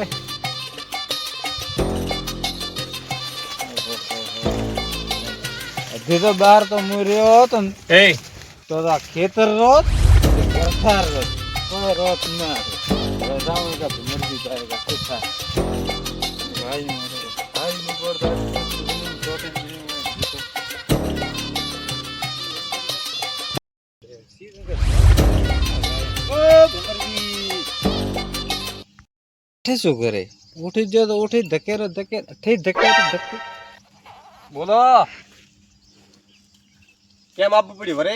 રે હજી તો બહાર તો હું રહ્યો હતો ને તો આ ખેતર રોત વરસાદ રોત કોઈ રોત ના જાઉં કે મરજી તારે કે શું થાય ભાઈ મારે ભાઈ ની પડતા શું કરે ઉઠી જો તો ઉઠી ધકેરો ધકેર ઠી ધકેરો ધકે બોલો કેમ આપવું પડ્યું વરે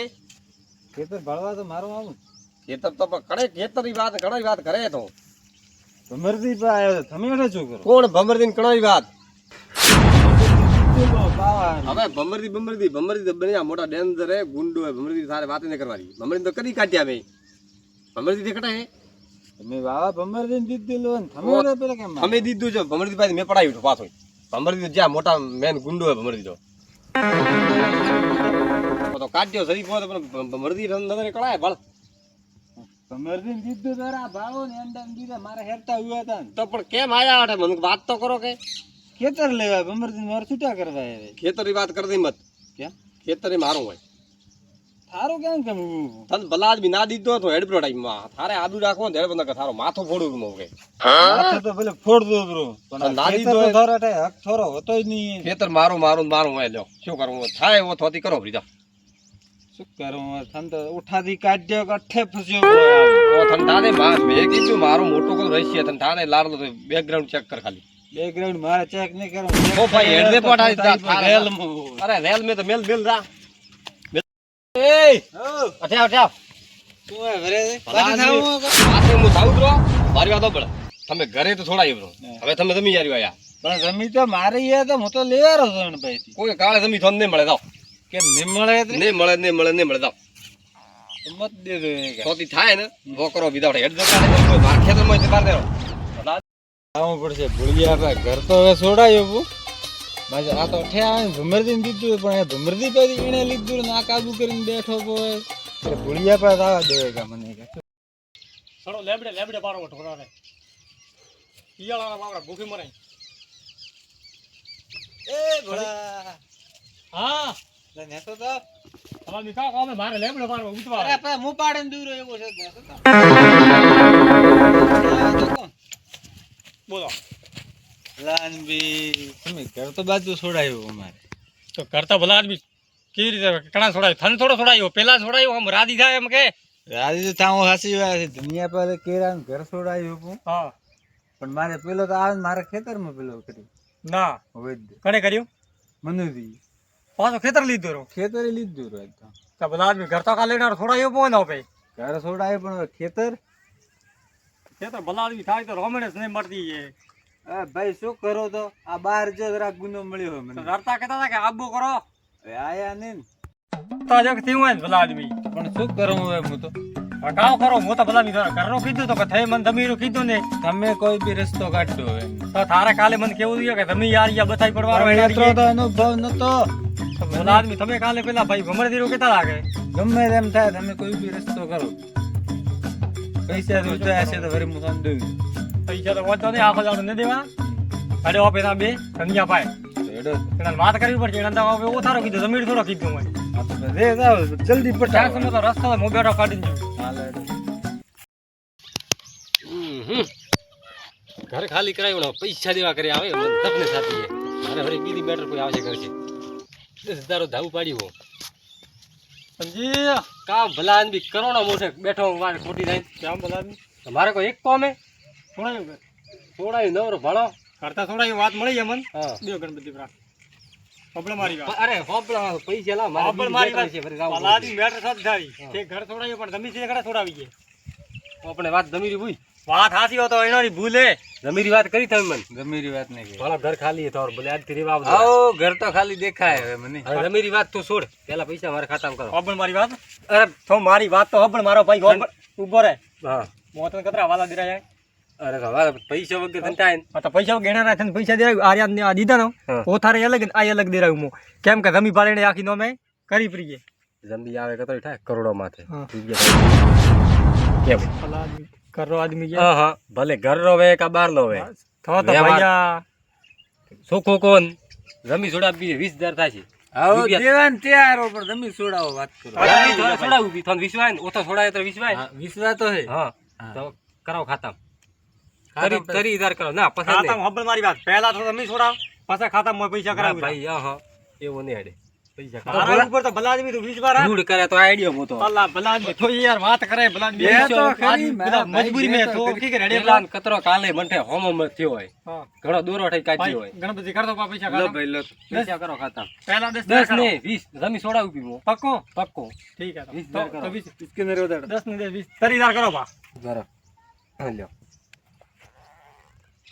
ખેતર ભળવા તો મારું આવું ખેતર તો ખેતરની વાત ઘણી વાત કરે તો ભમરદી પા આવ્યો તમે એટલે શું કરો કોણ ભમરદી ઘણી વાત બાવા હવે ભમરદી તો બન્યા મોટા ડેન્જર હે ગુંડો હે ભમરદી સારે વાત નહીં કરવાની ભમરદી તો કરી કાઢ્યા મેં ભમરદી દેખડા હે તમે બાવા ભમરદી દીધી લો ને તમે એટલે પેલા કેમ અમે દીધું છે ભમરદી પાસે મેં પડાવી પાછો ભમરદી જ્યાં મોટા મેન ગુંડો હે ભમરદી તો કાઢ્યો શરીફ હોય તો ભમરદી નજરે કળાય બળ ભમરદી દીધું તારા ભાવો ને એંડા દીધા મારે હેરતા હુઆ હતા તો પણ કેમ આયા અટે મને વાત તો કરો કે ખેતર લેવા ભમરદી મારે છૂટા કરવા આવે ખેતરની વાત કરતી મત કેમ ખેતર એ મારું હોય થારું કેમ કેમ તને ભલા બી ના દીધો તો હેડ ટાઈમમાં થારે આદુ રાખો ને હેડ બંધ થારો માથો ફોડું તું કે માથું તો ભલે ફોડ દો બ્રો પણ ના ખેતર દીધો તો હોય. તારા ઠે હક થોરો હોતો જ નહીં ખેતર મારું હોય લ્યો શું કરવું થાય એવો થોતી કરો બીજા શું કરું થન તો ઉઠાથી કાઢ્યો કે અઠે ફસ્યો ઓ તને તારે મેં કીધું મારું મોટું કોઈ રહેશે તને તારે લાડલો બેકગ્રાઉન્ડ ચેક કર ખાલી બેકગ્રાઉન્ડ મારે ચેક નહીં કરું ઓ ભાઈ હેડ દે પોટાડી જા રેલ અરે રેલ મે તો મેલ રા એ અઠે શું હે ભરે પાછી પાછી હું થાવું થાઉં બ્રો મારી વાતો બળ તમે ઘરે તો થોડા બ્રો હવે તમે જમી જારી આયા પણ જમી તો મારી હે તો હું તો લેવારો છું ને ભાઈ કોઈ કાળે જમી થોન નહીં મળે જાવ કેમ નહીં મળે તો નહીં મળે જાવ મત દે દો એક થોતી થાય ને વો કરો વિધાઉટ હેડ દોકાને માર ખેતરમાં જ બાર દેરો આવું પડશે ભૂલિયા આપણે ઘર તો હવે છોડાયો બુ બાજુ આ તો ઠે આવે ભમરદી દીધું પણ એ ભમરદી પછી એને લીધું ને આ કાબુ કરીને બેઠો હોય એટલે ભૂલિયા પાસે આવવા દેવેગા મને કે સડો લેબડે બારો ઠોરાને ઈયાળાના બાવડા ભૂખી મરાય એ ભોળા હા લે નેતો તો હવે નિકા કામે મારે લેબડે બારો ઉતવા અરે પણ હું પાડે દૂર એવો છે નેતો તો બોલો લાનબી તમે ઘર તો બાજુ છોડાયો અમારે તો કરતા ભલા આદમી કેવી રીતે કણા છોડાયો થન થોડો છોડાયો પેલા છોડાયો આમ રાદી થાય એમ કે રાજી તો થાઉં હાસી વાત છે દુનિયા પર કેરા ઘર છોડાયું હું હા પણ મારે પેલો તો આવે મારે ખેતરમાં પેલો કર્યું ના વૈદ્ય કણે કર્યું મનુજી પાછો ખેતર લીધો રો ખેતરે લીધું રો એકદમ તો ભલા આદમી કરતા કાલે છોડાયો પો ના ભાઈ ઘર છોડાયું પણ હવે ખેતર ખેતર ભલા આદમી થાય તો રોમણેસ નહીં મળતી એ ભાઈ શું કરો તો આ બાર જો જરાક ગુનો મળ્યો હોય મને રડતા કહેતા હતા કે આબુ કરો હવે આયા નહીં તો જગ થયું હોય ને ભલા આદમી ને પણ શું કરું હવે હું તો ગાવ કરો હું તો ભલા આદમી ઘરનો કીધું તો કે થઈ મને ધમીરું કીધું ને તમે કોઈ બી રસ્તો કાઢો હવે તો તારે કાલે મને કેવું જોઈએ કે તમે યાર યા બતાઈ પડવાનો એટલો તો અનુભવ નતો ભલા આદમી તમે કાલે પેલા ભાઈ ભમરદીરો કેતા લાગે ગમે તેમ થાય તમે કોઈ બી રસ્તો કરો પૈસા તો જોયા છે તો ફરી હું તમને દઉં પૈસા તો વાંચો નહીં આખો જાવ ન દેવા અડે ઓપે ના બે ધનિયા પાય હેડો એના વાત કરવી પડશે એના દાવા એવો થારો કીધું જમીન થોડો કીધું હોય આ તો રે જાવ જલ્દી ચાર પટાવો સમય તો રસ્તો મો બેઠો કાઢી જો હાલે હેડો. ઘર ખાલી કરાવ્યો પૈસા દેવા કરે આવે તકને સાથી અને હવે બીજી બેટર કોઈ આવશે કરશે 10,000 ધાવું પાડ્યું સમજી કામ ભલા આદમી કરોડો મોટે બેઠો વાર ખોટી થાય કેમ ભલા આદમી મારે કોઈ એક કોમે છોડાયું કે થોડાય નવરો ભણો કરતા છોડાયું વાત મળી જાય મન હા બે ગણપતિ પ્રાણ પબળ મારી વાત અરે હોપલા પૈસા લા પબળ મારી વાત છે ફરી ભલા જાવ આદમી બેઠો સદ ધારી તે ઘર છોડાયું પણ તમે તે ઘર છોડાવી ગયે આપણે વાત જમીરી ભૂઈ વાત હાસી હો તો એનોની ભૂલે જમીરી વાત કરી તમે મને ગમેરી વાત નહીં કરી ભલા ઘર ખાલી તો ભલે આજ થી રેવા આવો ઘર તો ખાલી દેખાય હવે મને હવે જમીરી વાત તો છોડ પેલા પૈસા મારા ખાતામાં કરો પબળ મારી વાત અરે તો મારી વાત તો હબળ મારો ભાઈ હોબળ ઉભો રહે હા મોતન કતરા વાલા દીરા જાય અરે હવે પૈસા વગર ધંટાય આ તો પૈસા ગેણા રાખે પૈસા દેરાયું આર્યા આ દીધા નો હા. ઓ થારે અલગ આ અલગ દેરાયું મો કેમ કે જમી પાડીને આખી નો મેં કરી પ્રીએ જંબી આવે કતરી થાય કરોડો માથે હા. કેમ કરો આદમી હા હા ભલે ઘર નો વે કા બહાર નો વે તો તો વ્યવહાર. ભૈયા સોખો કોણ જમી સોડા બી 20,000 થાય છે આવો રૂપિયા. દેવાન તૈયાર હો પણ તમે છોડાવો વાત કરો જમી થોડા સોડાવું બી તને વિશ્વાસ ને ઓછો સોડાય તો વિશ્વાસ હા, વિશ્વાસ તો હે હા તો કરાવ ખાતા તરી હજાર કરો ના પસંદ ખાતા હંભળ મારી વાત પહેલા તો તમે છોડાવ પાછા ખાતામાં પૈસા કરાવી ભાઈ હા એવું નહીં હેડે પૈસા તારા ઉપર તો ભલા આદમી તો 20 વાર રૂડ કરે તો આઈડિયો મોટો અલ્લાહ ભલા આદમી તો યાર વાત કરે ભલા આદમી એ તો આજ ખરી, બધા મારા મજબૂરી ભાઈ મેં તો તો ખરી. ઠીક છે રેડી પેલા કતરો કાલે મંઠે હોમો થયો હોય હા ઘણો દૂરો થઈ કાઢ્યો ભાઈ હોય ગણપતિ કરતો પૈસા લો ખાતા ભાઈ લો પૈસા કરો ખાતા પહેલા 10 ને 20 જમી સોડાવું પીવો પક્કો પક્કો ઠીક હે 20 તો કરો. તો 20 इसके अंदर होता 10 ને 20 તરીદાર કરો બા બરાબર હા લ્યો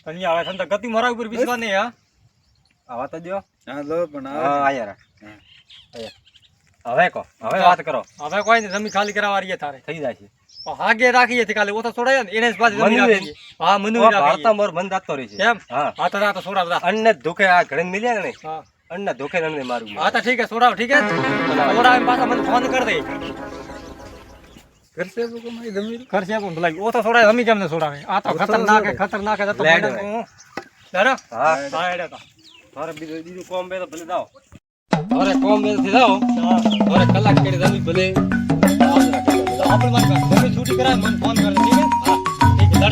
તની આવે છે તો ગતિ મારા ઉપર વિશ્વાસ નહીં હા આવા તો દો हां लो पण હા આયા હવે કો હવે વાત કરો હવે કોઈ નહીં જમી ખાલી કરાવવા રહીએ તારે થઈ જાય છે પણ હાગે રાખીએ થી ખાલી ઓછો છોડાય ને એને જ પાછી જમી મનુ રાખીએ હા મનુ ભારતા રાખીએ મોર બંધ આપતો રહી છે એમ હા હા તો આ તો છોડાવ દા અન્ન ધોકે આ ઘણે મિલ્યા ને હા અન્ન ધોકે નને મારું હા તો ઠીક है છોડાવ ઠીક है છોડાવ એમ પાછા મને ફોન कर दे घर से को मैं जमीर कर છે પણ ભલા ઓ તો છોડાય જમી કેમ ને છોડાવે આ તો ખતરનાક હે તો લેડ ડરો હા હા એડે તો તારે બીજું કોમ બે તો ભલે જાઓ તારે કોમ બે થી જાઓ તારે કલાક કરી જમી ભલે આપણે મારી પાસે જમી છૂટી કરાય મને ફોન કર ઠીક है હા ઠીક है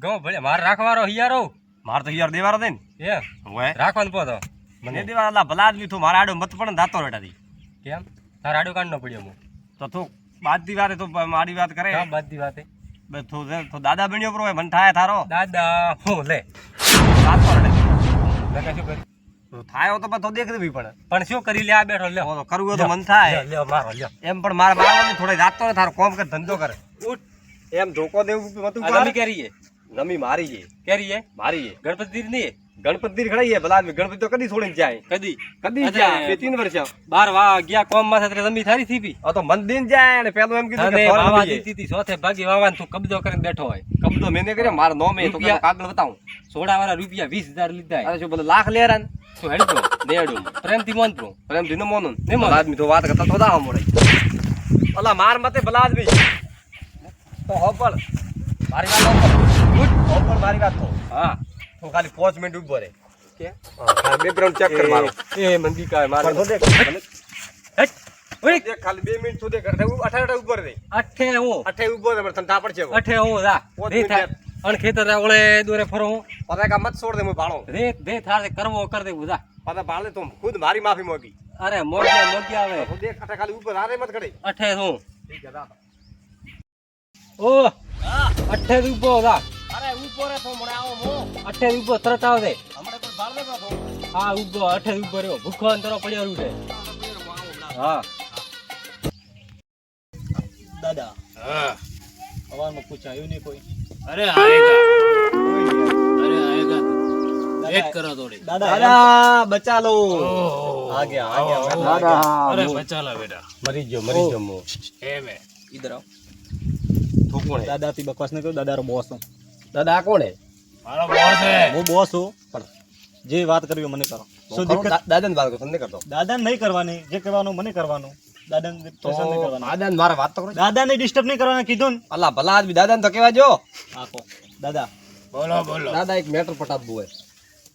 ડરો માર રાખવારો હિયારો માર તો હિયાર દેવારો દે ને રાખવાનું પો તો મને દેવા અલ્લા ભલા આદમી તું મારા આડો મત પણ દાતો રેટાથી કેમ તાર આડો કાઢ ન પડ્યો હું તો તું બાદની વાતે તો મારી વાત કરે બાદની વાતે તો દાદા બન્યો પ્રો મન થાય થારો દાદા હું લે દાતો રેટે લે શું કરી તો થાયો તો બધો દેખ દેવી પણ શું કરી લે આ બેઠો લે તો કરવું તો મન થાય લે મારો લે એમ પણ મારા મારવાની થોડી રાત તો થારો કોમ કર ધંધો કરે ઉઠ એમ ધોકો દેવું મતું જમી કરીએ જમી મારીએ કરીએ મારીએ ગણપતિ ની ગણપતિ ખડાઈએ ભલા આદમી ગણપતિ તો કદી છોડીને જાય કદી જાય 2-3 વર્ષ 12 વા ગયા કોમ માં સાથે જમી થારી થીપી આ તો મન દિન જાય ને પેલો એમ કીધું કે વાવા દીધી સોથે ભાગી વાવાન તું કબજો કરીને બેઠો હોય કબજો મેને કર્યો મારો નોમે તો કાગળ બતાવું સોડા વાળા રૂપિયા 20,000 લીધા અરે શું બોલે લાખ લેરાન તું હેડતો દેડું પ્રેમથી મોનતો પ્રેમથી ન મોનન ને ભલા આદમી તો વાત કરતા તો દાવ મોડે અલા માર મતે ભલા આદમી તો હોપલ મારી વાત હોપલ મારી વાત તો હા તો ખાલી 5 મિનિટ ઉભો રહે કે હા બેકગ્રાઉન્ડ ચેક કર મારો એ મંદી કા મારો તો દેખ હેટ ઓય દેખ ખાલી 2 મિનિટ સુધી કર 18 ઉભો રહે 8 ઉભો રહે તને તા પડશે 8 હું જા દે થા અણ ખેતર ઓળે દોરે ફરો પતા કા મત છોડ દે હું ભાળો દે થાર કરવો કર દે ઉધા પતા ભાળે તો ખુદ મારી માફી માંગી અરે મોગી આવે તો દેખ 8 ખાલી ઉપર આરે મત કરે 8 હું ઠીક હે જા ઓ 8 ઉભો જા અરે ઉભો રે તો મને આવો મો 8 ઉભો તરત આવ દે હમણે તો ભાળ દે તો હા ઉભો 8 ઉભો રહ્યો ભૂખો અંતરો પડ્યો રૂટે હા દાદા हां હવામાં પૂછાયું નહીં કોઈ अरे आएगा अरे आएगा वेट करो थोड़ी દાદા બચા લો आ गया दादा अरे बचा ला बेटा મરી ગયો મો है मैं इधर आओ તો કોણ હે દાદા થી બકવાસ ન કરો દાદા રો બોસ હું દાદા આ કોણ હે मारा बॉस है હું બોસ હું પણ જે વાત કરવી હોય મને કરો શું દિક્કત દાદાને વાત કરો તમને કરતો દાદાને નહીં કરવાની જે કરવાનું મને કરવાનું દાદાને પસંદ નહીં કરવાનું દાદાને મારા વાત તો કરો દાદાને ડિસ્ટર્બ નહીં કરવાના કીધું ને અલ્લા ભલા આદમી દાદાને તો કહેવા જો આખો દાદા बोलो बोलो દાદા એક મેટર પટાવવું હોય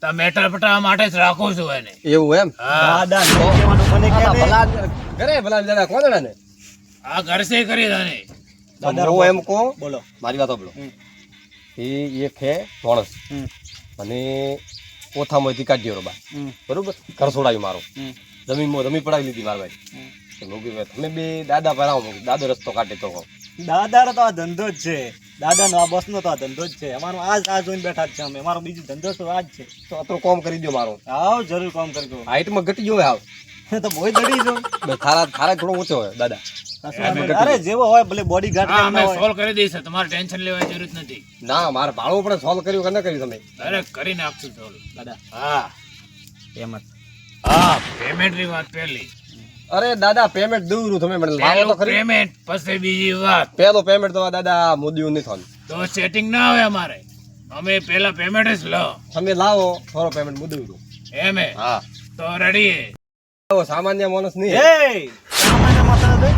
तो मेटर पटा माटे से राखो छो एने એવું એમ દાદા નહીં કહેવાનું મને કે ભલા આદમી ઘરે ભલા આદમી દાદા કોણ ને आ घर से करी जाने દાદા હું એમ કહું બોલો મારી વાત સાંભળો હમ. એ એક હે માણસ હમ અને ઓથામાંથી કાઢ્યો રબા હમ બરોબર ઘર છોડાયું મારો હમ જમીન પડાવી લીધી મારા ભાઈ તો મેં કીધું, તમે બે દાદા ભરાવો દાદો રસ્તો કાઢે તો કહો. દાદાનો તો આ ધંધો જ છે, દાદાનો આ બસનો તો આ ધંધો જ છે. અમારો આ જોઈને બેઠા જ છે અમે, અમારો બીજો ધંધો તો આ જ છે. તો અતરો કોમ કરી દો મારો. આવ જરૂર કામ કરજો. હાઈટમાં ઘટી ગયો હાવ તો બોય દડી જો થારા થોડો ઓછો હોય દાદા. અરે જેવો હોય ભલે બોડી ગાર્ડ हाँ કેમ मैं ના હોય. સોલ્વ કરી દઈશ, તમારે ટેન્શન લેવાની જરૂર નથી. ના મારે ભાડું પણ સોલ્વ કર્યું કે ન કર્યું તમે? અરે કરીને આપશું સોલ્વ દાદા હા એમ જ હા પેમેન્ટ ની વાત પહેલી અરે દાદા પેમેન્ટ દઉં તમે મને લાવો તો ખરી પેમેન્ટ પછી બીજી વાત પેલો પેમેન્ટ તો દાદા મોદીઓ નહીં થવાનું તો સેટિંગ ના આવે અમારે અમે પેલા પેમેન્ટ જ લો તમે લાવો થોડો પેમેન્ટ મોદીઓ એમે હા તો રેડી લાવો, સામાન્ય માણસ નહીં એ સામાન્ય માથાળો દે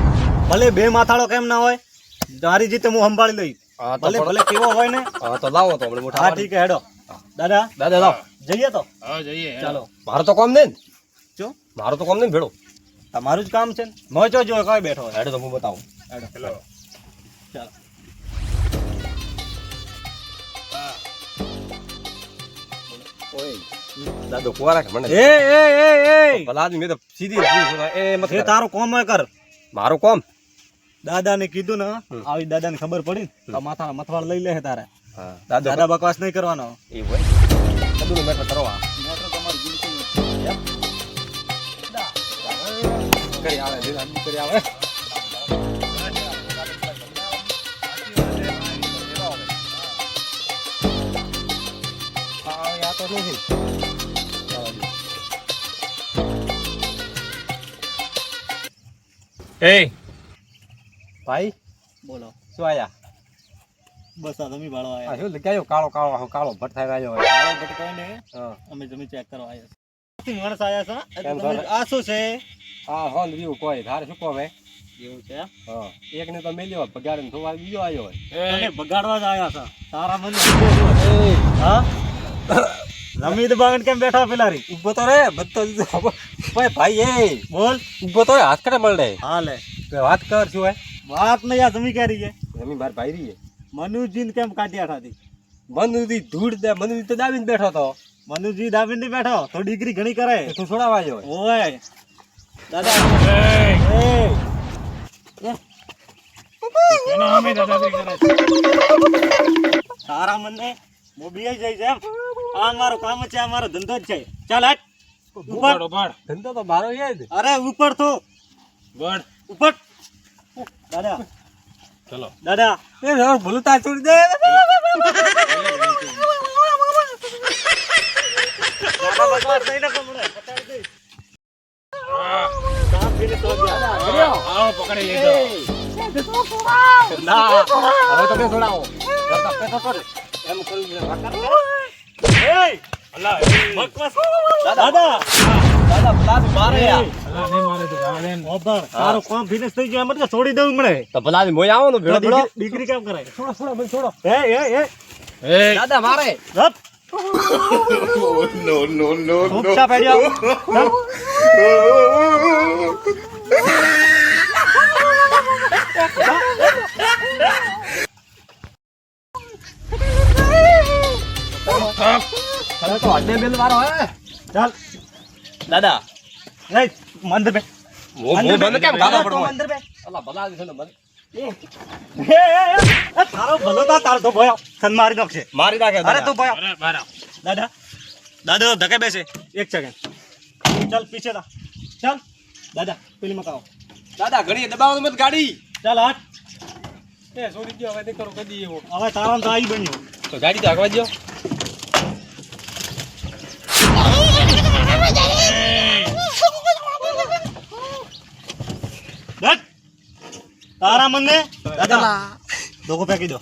ભલે બે માથાળો કેમ ના હોય તારી જીતે હું સંભાળી લઈશ હા તો ભલે ભલે કેવો હોય ને હા તો લાવો તો આપણે મોટા હા ઠીક હે હેડો દાદા દાદા લાવો જઈએ તો હા જઈએ ચાલો મારો તો કામ નહીં જો મારો તો કામ નહીં ભેડો તમારું જ કામ છે ને મોચો જો કોઈ બેઠો હોય હેડો તો હું બતાવું હેડો હેલો ચાલો દાદો કુવારા કે મને એ એ એ એ ભલા આદમી મેં તો સીધી એ મત એ કર. તારું કોમ હોય કર મારું કામ દાદાને કીધું ને આવી દાદાને ખબર પડી ને તો માથા મથવાળ લઈ લે તારે હા દાદો દાદા બકવાસ નહીં કરવાનો એ હોય કદું મેટર કરવા કરી આવે દીદા કરી આવે હા યા તો નહીં એ ભાઈ બોલો શું આયા બસ આ તમે ભાળવા આ આવ્યા શું લગાયો કાળો કાળો આખો કાળો ભટ થાય આવ્યો હોય કાળો ભટકાય ને હા અમે જમી ચેક કરવા આવ્યા છે માણસ આવ્યા છે કેમ તમે છો? આ શું છે હા હોન વ્યુ કોઈ ધારે શું કહે એવું છે હા એક ને તો મેલ્યો પગાર ને થોવા બીજો આવ્યો હોય તમે બગાડવા જ આવ્યા છો તારા મને હા રમીદ બાગન કેમ બેઠા પેલા રી ઉભો તો રે બધો ભાઈ ભાઈ એ બોલ ઉભો તો હાથ કરે મળે હા લે વાત કર શું હે વાત નહીં યાર તમે કરી છે જમી બાર ભાઈ રહી મનુજીને કેમ કાઢ્યા ઠાથી મનુજી ધૂળ દે મનુજી તો દાબીને બેઠો તો મનુજી દાબીને નહીં બેઠો તો ડિગ્રી ઘણી કરે તું છોડાવા આવ્યો હોય ઓય દાદા એ એનો અમે દાદાગીરી કરે છે. તારા મને મોબીએ જઈ છે એમ આ મારું કામ છે આ મારો ધંધો જ છે ચાલ હટ ઉપર ઉપાડ ઉપાડ ધંધો તો મારો એ જ અરે ઉપર તો બળ ઉપર દાદા ચલો દાદા એ હવે ભૂલતા છોડી દે દાદા બકવાસ નહીં ને કમરે પતાવી દે કામ ફીને તો ગયા આવો પકડી લીધો ના હવે તમે છોડાવો દાદા પેસો છોડ એમ કરી એ અલા બકવાસ દાદા દાદા પ્લાસ મારે યાર અલા નહીં મારે તો જવા દે ને. ઓબર તારું કામ ફિનિશ થઈ ગયું એમ છોડી દઉં મળે તો ભલા મોય આવો ને ભેડો ભેડો ડિગ્રી કેમ કરાય છોડો છોડો મને છોડો એ એ દાદા મારે રપ ઉપચા પડ્યો ચાલ. હવે તો અડે બેલ વાળો હે ચાલ દાદા એ મંદિર બે મો બંધ કેમ ગાવા પડવો મંદિર બે અલા ભલા છે ને મને એ તારો ભલો તા તારો તો ભયો સન મારી નાખશે મારી નાખે અરે તું ભયો અરે બારા દાદા દાદા ધકે બેસે એક સેકન્ડ ચાલ પીછે તા ચાલ દાદા પેલી મકાઓ દાદા ઘડી દબાવો મત ગાડી ચાલ હટ એ છોડી દો હવે કરો કદી એવો હવે તારામ તો આવી બન્યો તો ગાડી તો આગવા દો બસ તારા મને દાદા દોકો ફેંકી દો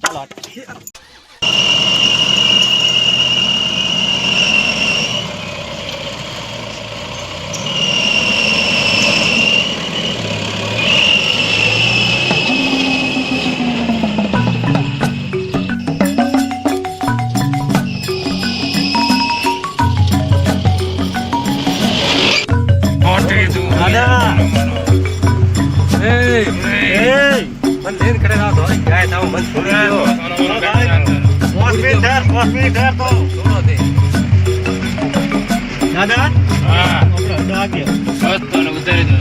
ચાલો હટ મોટી તું દાદા એ એ મન લેન કરે ના તો ગાય તાવ મન છોડી દો કોસ્મી ધર તો છોડો દે દાદા હા આપણે અડા ગયા બસ તને ઉતારી દો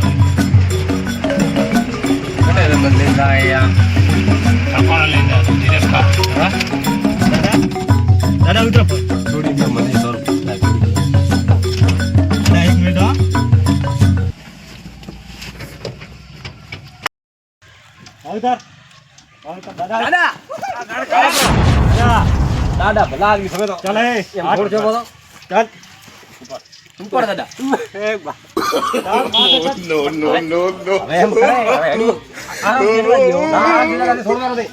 કટે મન લેન આયા કપાળ લઈ જા તું ધીરે ખા હા દાદા દાદા ઉતરો છોડી દો મને તો દાદા એક મિનિટ હા દાદા દાદા દાદા દાદા ભલા આવી તમે તો ચાલે એમ છોડ છો બોલો ચાલ ઉપર દાદા એ બા તાર માથે ચડ. હવે એમ કરે હવે હેડી આરામ કરવા દો ના દાદા થોડું દે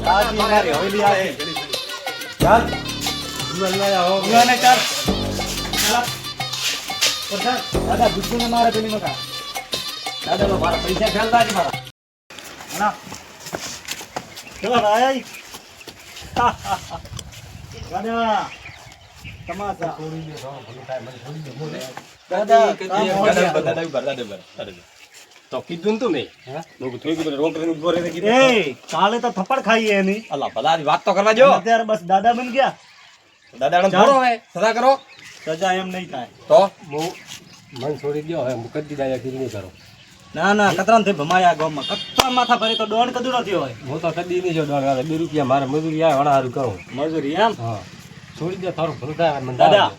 ચાલ જી મારી હવેલી આવે ચાલ ઉલાને ચાલ ચાલ ચાલ દાદા બુદ્ધુને મારે પેલી મકા દાદા તો મારા પૈસા ફેલતા જ મારા ના ચલો ભાઈ દાદા તમાસા દાદા તો કીધું તું મેં લોકો થોડી રોક કરીને ઉભો રહે કીધું એ કાલે તો થપ્પડ ખાઈએ એની અલ્લા ભલા વાત તો કરવા જો અત્યારે બસ દાદા બન ગયા દાદાને થોડો હવે સદા કરો સજા એમ નહીં થાય તો હું મન છોડી દો હવે મુકદ દીધા કીધું નહીં કરો ના ના કતરાન થી ભમાયા ગામમાં કતરા માથા ભરી તો દોડ કદું નથી હોય હું તો કદી નહીં જો દોડ 2 રૂપિયા મારે મજૂરી આવે વણા હારું કહું મજૂરી એમ હા છોડી દે થારું ભલું થાય મને દાદા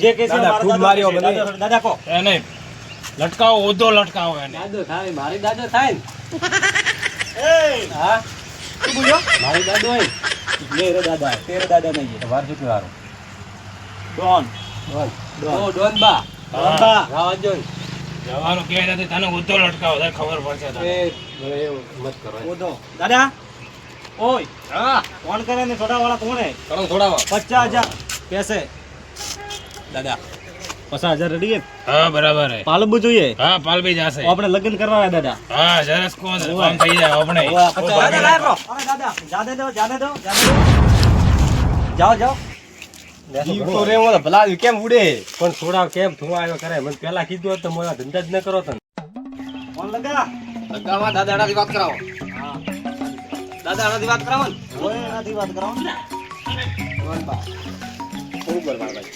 જે કે છે દાદા, મારા ખૂબ દાદા માર્યો છે. મને. દાદા કો એને લટકાવો ઓધો લટકાવો એને દાદો થાય મારી દાદો થાય ને એ હા શું બોલ્યો મારી દાદો હોય મેરે દાદા તેરે દાદા નહીં તો વાર શું વારો ડોન ડોન ડોન. ઓ ડોન બા બાબા રાવા જો જવાનું કે નથી તને ઓધો લટકાવો તારે ખબર પડશે તને. એ એવું મત કરો ઓદો દાદા ઓય હા કોણ કરે ને છોટા વાળા કોણ હે કરો થોડાવા 50,000 कैसे દાદા 50,000 રેડી હે હા બરાબર હે પાલબુ જોઈએ હા પાલબી જશે આપણે લગ્ન કરવા આવ્યા દાદા હા જરસ કો કામ થઈ જાય આપણે દાદા લાય બ્રો અરે દાદા જાને દો જાને દો જાઓ જાઓ જીવ તો રે મોલા ભલા કેમ ઉડે પણ થોડા કેમ થોડા આવ્યો કરે મને પહેલા કીધું હોત તો મોલા ધંધા જ ન કરો તને કોણ લગા લગાવા દાદાડાથી વાત કરાવો હા દાદાડાથી વાત કરાવો ને ઓય એનાથી વાત કરો કોણ બા ખૂબ બરબાદ ભાઈ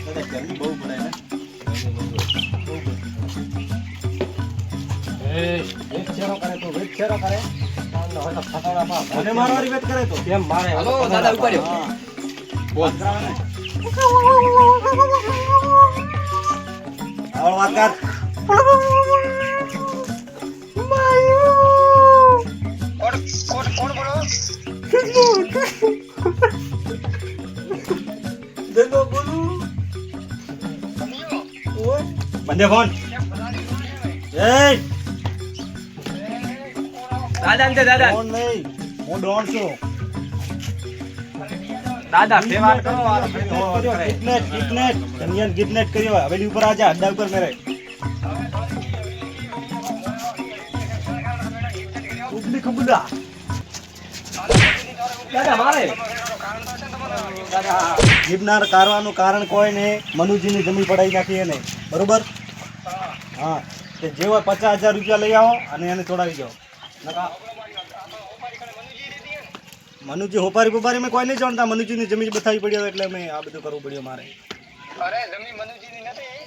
દાદા ગરમી બહુ પડે ને વેટ છેરો કરે તો વેટ છેરો કરે મને મારવાની વેટ કરે તો કેમ મારે હાલો દાદા ઉપર હા બોલ આવળ વાત કર બંદે ફોન એ દાદા ને દાદા ફોન નહીં હું ડોન છું દાદા સેવા કરો કિડનેટ કિડનેટ કન્યાન કિડનેટ કર્યો હવેલી ઉપર આજા અડ્ડા ઉપર મેરે ઉબલી ખબુડા દાદા મારે ગિરનાર કારવાનું કારણ કોઈ નહીં મનુજીની જમીન પડાવી નાખી એને બરોબર હા તે જે હોય 50,000 રૂપિયા લઈ આવો અને એને છોડાવી જાઓ નકા મનુજી હોપારી બોપારી મેં કોઈ નહીં જાણતા મનુજીની જમીન બતાવી પડ્યો એટલે મેં આ બધું કરવું પડ્યું મારે અરે જમીન મનુજીની નથી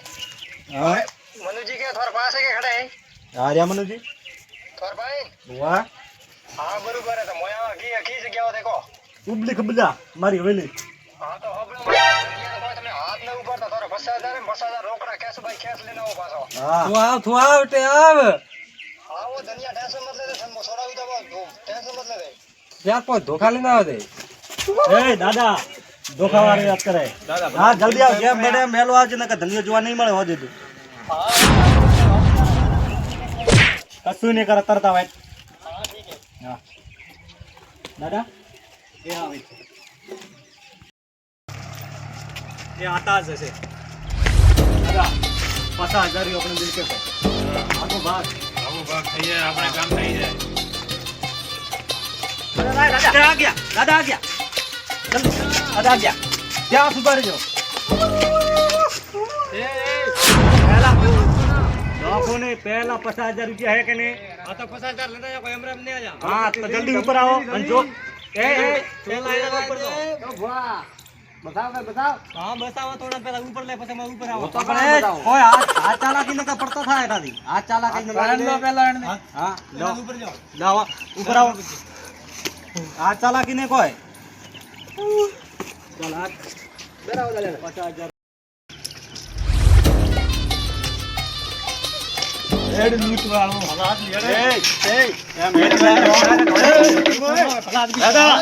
હા મનુજી કે થોર પાસે કે ખડે હા રહ્યા મનુજી થોર ભાઈ વાહ હા બરોબર હે તો મોયા કી જગ્યાઓ દેખો ઉબલી ખબુડા મારી હવેલી હા તો હવે કોઈ તમે હાથ ન ઉપાડતા થોર 50,000 રોકડા કેશ ભાઈ કેશ લઈને આવો પાછો હા તું આવ તે આવ હા વો ધનિયા ટેન્શન મત લે તમે છોડાવી દો ટેન્શન મત લે ત્યાં કોઈ ધોખા લઈને આવે દે એ દાદા ધોખાવાળી વાત કરે હા જલ્દી આવ જેમ બને એમ વહેલો આવજે નકર ધંધો જોવા નહીં મળે હોજે તું કશું નહીં કરે તરત આવે હા દાદા એ આવે છે એ આતા જ હશે દાદા 50,000 આપણે બિલ કે આખો ભાગ આવો ભાગ થઈ જાય આપણે કામ થઈ જાય દાદા આ ગયા દાદા આ ગયા દાદા આ ગયા ત્યાં સુધા રહેજો લોકોને પહેલા 50,000 રૂપિયા હે કે નહીં આ તો 50,000 લેતા જાવ કોઈ એમ એમ નહીં આજા હા તો જલ્દી ઉપર આવો અને જો પહેલા એના ઉપર જો બતાવ બતાવ હા બતાવો થોડા પહેલા ઉપર લે પછી અમે ઉપર આવો તો પણ કોઈ હાથ ચાલાકી નકા પડતો થાય એનાથી હાથ ચાલાકી નકા પહેલા હા લો ઉપર જાઓ ઉપર આવો હાથ ચાલાકી ને કોઈ ચાલ આ બરાબર દાદા 50,000 હેડ લૂંટવા આવો. દાદા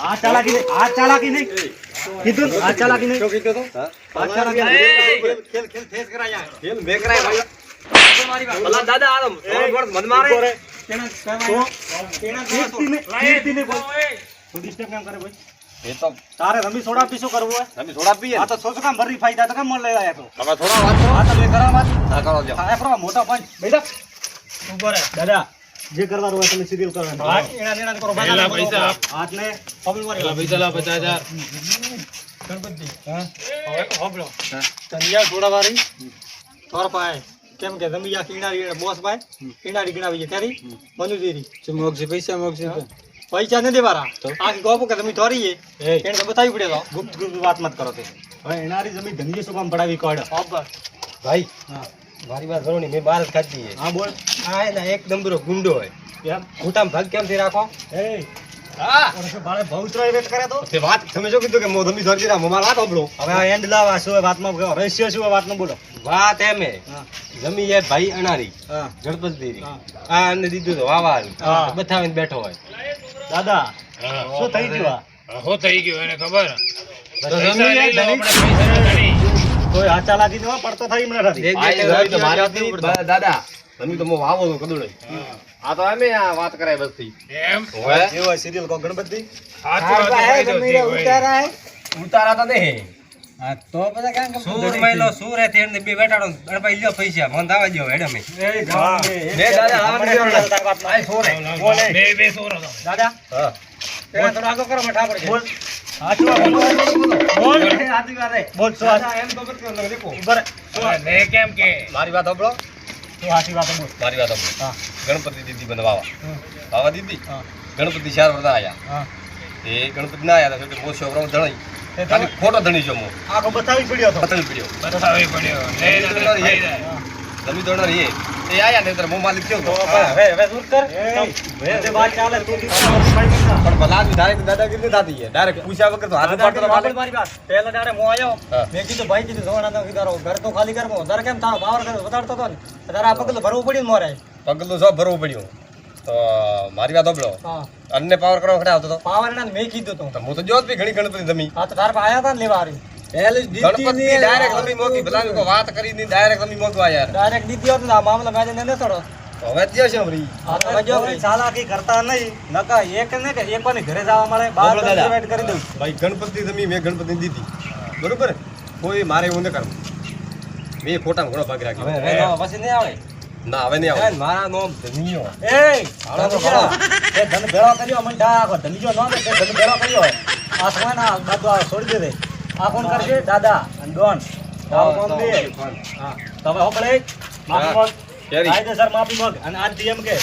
આ ચાલાકી નહીં કીધું ને, આ ચાલાકી નહીં. આ ચાલાકી નહીં. ખેલ મેં કરાય ભાઈ. ભલા દાદા આ મન મારે. કીર્તિને બોલ. તું disturb કેમ કરે ભાઈ? એ તો તારે રમી સોડા પીશું કરવું હોય? તમે થોડા પીએ. આ તો સોસો કામ ભરી ફાયદા તો કામ મળ લઈ આયા તો. તમે થોડા વાત કરો. આ તો બે કરવા વાત. હા કરો જો. આ ફરો મોટા પાંચ બેટા ઉભો રહે. દાદા જે કરવાનું હોય તમે સિરિયલ કરવાનું. હા, એના કરો. પહેલા પૈસા આપ. હાથને પગલું મારી. પેલા પૈસા લા 50,000. ગણપતિ હવે હોબળો તનિયા થોડાવારી થોર પાય કેમ કે જમીયા કીણારી બોસ ભાઈ કીણારી ગણાવી છે તારી મનુજીરી મોગજી પૈસા મોગજી પૈસા ન દેવારા આખી ગોપો કે તમે થોરી છે એને તો બતાવી પડે તો ગુપ્ત ગુપ્ત વાત મત કરો તે. હવે એનારી જમીન ધંધી શું કામ પડાવી કોડ. ભાઈ મારી વાત કરો ને મેં બાર જ ખાધી છે. હા બોલ. આ એના એક નંબરો ગુંડો હોય. કેમ? ખોટામાં ભાગ કેમથી રાખો? એ હા ઓરસે બાળે ભૌત્રય વેટ કરે તો. તે વાત તમે શું કીધું કે મો ધમી ધરતી રા મારા વાત ઓબળો. હવે આ એન્ડ લાવા શું હોય વાતમાં રહસ્ય શું હોય વાતમાં બોલો. વાત એમે હા જમી એ ભાઈ અનારી હા ગણપતિ દેરી હા. આ અમને દીધું તો વાવારું હા. બતાવીને બેઠો હોય. દાદા હા, શું થઈ ગયું આ? હો થઈ ગયું એને ખબર. તો પૈસા જમી લઈ લો, ધણી. આપણે પૈસાના ધણી. કોઈ આ ચાલાકી નો પડતો થઈ મને નથી. આ એ ભાઈ તો મારી વાત નહીં, દાદા તમે તો મો વાવો તો કદુડે. આ તો અમે આ વાત કરાય બસ થી. એમ હોય જે હોય સિરિયલ કો ગણપતિ. સાચું હતું ભાઈ તો ઠીક હોય. ઉતારા તો નહીં. હા તો બધા કેમ સૂર મહિલો સૂર હે તેમને બે બેટાડો ગણભાઈ લ્યો પૈસા મન દાવા દો હેડો મે. બે દાદા આવા દે આ સોરે. બોલે. બે સોરો તમે. દાદા હા પેલા થોડો આગો કરો મઠા પડે. બોલ. હાચું વાત બોલ. બોલ. હાચી વાત હે. બોલ શું દાદા એમ તો બત કરો દેખો. ઉભર. હવે મેં કેમ કે મારી વાત સાંભળો. તું હાચી વાત બોલ. મારી વાત સાંભળો. હા ગણપતિ દીદી બનાવવા. વાવા દીદી. હા ગણપતિ ચાર વર્ષ આયા. હા એ ગણપતિ ના આયા તો મોસો છોકરો ધણી. ખાલી ખોટો ધણી છો મો. આખો બતાવી પડ્યો તો. પતંગ પીડ્યો. બતાવી પડ્યો. લઈ લે, લઈ લે. જમી દોડો રે. એ આયા ને તો મો માલિક થયો તો. હવે દૂર કર. એ વાત ચાલે તું પણ ભલા આદમી ડાયરેક્ટ દાદાગીરી નથી થતી. ડાયરેક્ટ પૂછ્યા વગર તો હાથ પાડતો માલિક. મારી વાત પહેલા દાડે હું આવ્યો હા. મેં કીધું ભાઈ કીધું સોના નો કીધો ઘર તો ખાલી કર તારે કેમ તારો પાવર વધારતો હતો ને તારે આ પગલું ભરવું પડ્યું ને મોરે. પગલું સબ ભરવું પડ્યું. તો મારી વાત સાંભળો. હા અન્ને પાવર કરવા ખડે આવતો તો. પાવર એના મેં કીધું તું. તો હું તો જોત બી ઘણી ગણપતિ જમી. હા તો તાર પાસે આયા હતા ને લેવા હારી. ગણપતિ ડાયરેક્ટ જમી મોકી ભલા કો વાત કરી ની ડાયરેક્ટ જમી મોકવા યાર. ડાયરેક્ટ દીધી હોત ને આ મામલા મેં ન થોડો. તો હવે ત્યો છે અમરી. આ તો જો ચાલાકી કરતા નહીં નકા એક ને કે એક વાની ઘરે જવા મળે બાર બોલો દાદા. વેટ કરી દઉં. ભાઈ ગણપતિ જમી મેં ગણપતિ દીધી. બરોબર કોઈ મારે એવું ન કરવું. મેં ખોટા ઘણો ભાગ રાખ્યો. હવે તો પછી નહીં આવે. ના હવે નહીં આવે. મારા નામ ધનિયો. એ ધનીજો. એ ધન ભેળો કર્યો મને ડાકો ધનીજો નો દે તે ધન ભેળો કર્યો આ સમય ના બાજુ આ છોડી દે આ કોણ કરશે દાદા અને ડોન તાવ કોણ દે હા તમે હોબળે માફી માંગ કેરી. કાયદેસર માફી માંગ અને આજથી એમ કે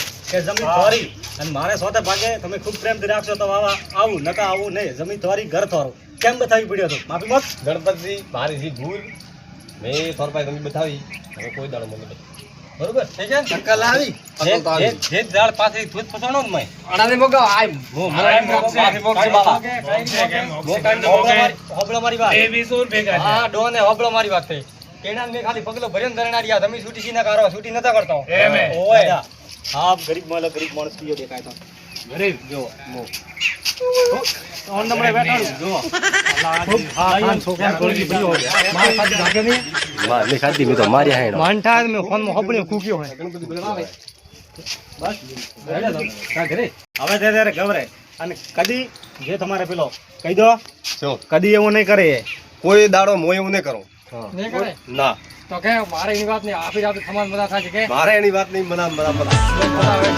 જમીન થોરી અને મારે સોતે ભાગે તમે ખૂબ પ્રેમથી રાખશો તો આવા આવું નકા આવું નહીં જમીન થોરી ઘર થોરું કેમ બતાવી પડ્યો તો માફી માંગ ગણપતિ મારી થી ભૂલ મેં થોરપાઈ તમે બતાવી. હવે કોઈ દાડો મને બતાવી. બરોબર છે કે ટક્કલ આવી. જે દાળ પાછી તું ફસાણો ને મેં અડાને મગાવ આય મો માફી મોકશે બાબા. મો કાંડ હોબળો મારી વાત બે 20 સોર ભેગા છે. હા ડોને હોબળો મારી વાત થઈ કેણા મેં ખાલી પગલો ભર્યો ને ધરણારી આ તમે છૂટી સીના કારો છૂટી નતા કરતો એમ હે. ઓય હા ગરીબ માણસ કીયો દેખાય તો ગરીબ જો મો ઓન નંબરે બેઠાડું જો હા છોકરા કોળી ભી હો ગયા માર ખાધી ભાગે નહીં માર મે ખાધી મે તો મારી હાયણો માનઠા મે ફોન માં હોબળ્યો કૂક્યો હે ગણપતિ બોલાવે. બસ કા ઘરે હવે તે ત્યારે ગવરે અને કદી જે તમારે પેલો કહી દો શું કદી એવું નહીં કરે કોઈ દાડો મો એવું ન કરો. નહીં કરે ના તો કે મારે એની વાત નહીં આપી સમાન બધા થાય છે કે મારે એની વાત નહીં મના મના મના. બધા હવે